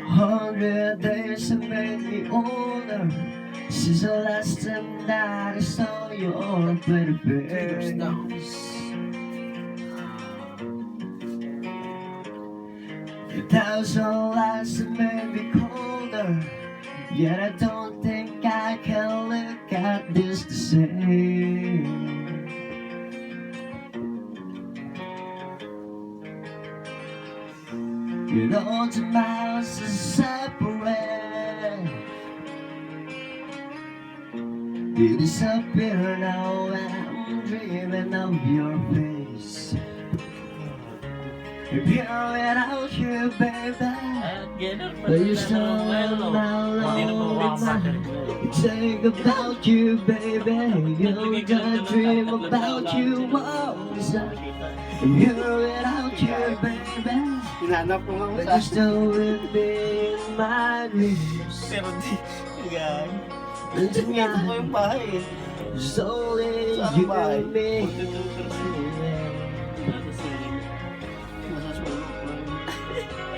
100 days have made me older since the last time that I saw your pretty face. 1,000 lights have made me colder, yet I don't think I can look at this the same. 100 miles is separate. You disappear now and I'm dreaming of your face. If you're without you, baby, but you're still alone with mine. Think about you, baby. You just dream about you all the time. If you're without you, baby, Hinanap ko nga but sa you're still with me in my dreams. pero di. Yan. Nandiyan nga, Ito ko yung bahay eh. it's only Saan you bahay? and me. 42%. Nasa sulok ko.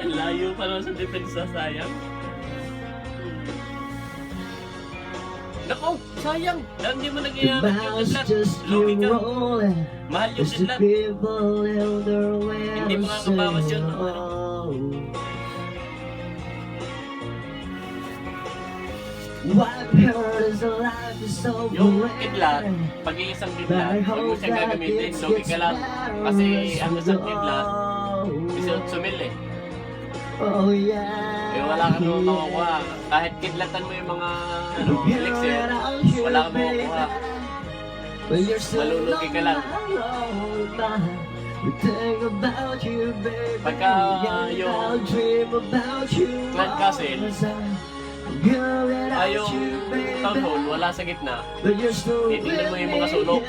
Ang layo pa naman sa depensa, sayang. Nako, sayang! Dahil hindi mo The nagyayamit yung mouse kidlat. just Lugi keep ka. rolling. Mahal yung As the kidlat. people in their way Hindi makakabawas yun, say, ano? oh. What hurt is life is so Yung boring. kidlat, pag iisang kidlat, huwag mo siyang gagamitin. Lugi ka lang. Kasi ang isang kidlat, isa sumil eh. Oh yeah. Eh wala ka naman makukuha. Kahit kidlatan mo yung mga elixir, wala ka makukuha. Malulugi ka lang. Pagka yung clan castle, ay yung town hall, wala sa gitna. Titignan mo yung mga sulok.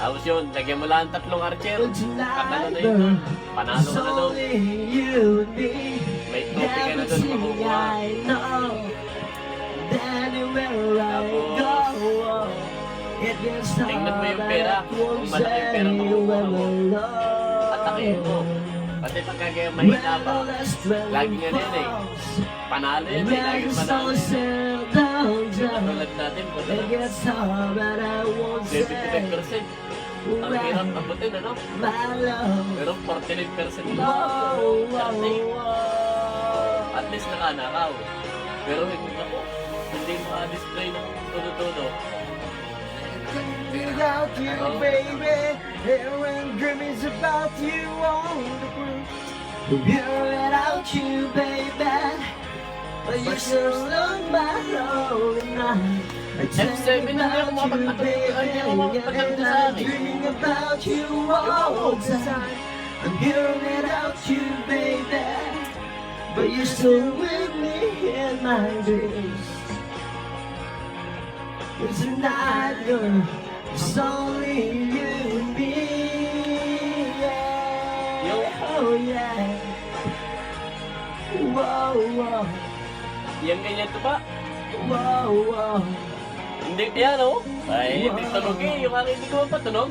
Tapos yun, lagyan mo lang 3 archer. Kakano na yun. Panalo ka na doon. May trophy ka na doon makukuha. Tingnan mo yung pera. Kung malaki yung pera makukuha mo, atakin mo. Kasi pagkagaya mahina pa, lagi nga na yun eh. Panalo yun eh, lagi panalo. Tulad natin, punta na 75%. Ang hirap abutin, ano? Pero 49% lang. At least nakanakaw. Pero hindi mo display ng todo-todo. Without you, baby, every dream is about you on the ground. You're without you, baby, but you're still on my lonely night. M7 na yung mga pagkakita sa akin. Dreaming about you all the time. I'm here without you, baby, but you're still with me in my dreams. It's a night, girl. It's only you and me. Yeah. Oh yeah. Whoa, whoa. Yan ganyan to ba? Whoa, whoa. Hindi, yan o. Ay, hindi tunog eh. Yung aking hindi ko mapatunog.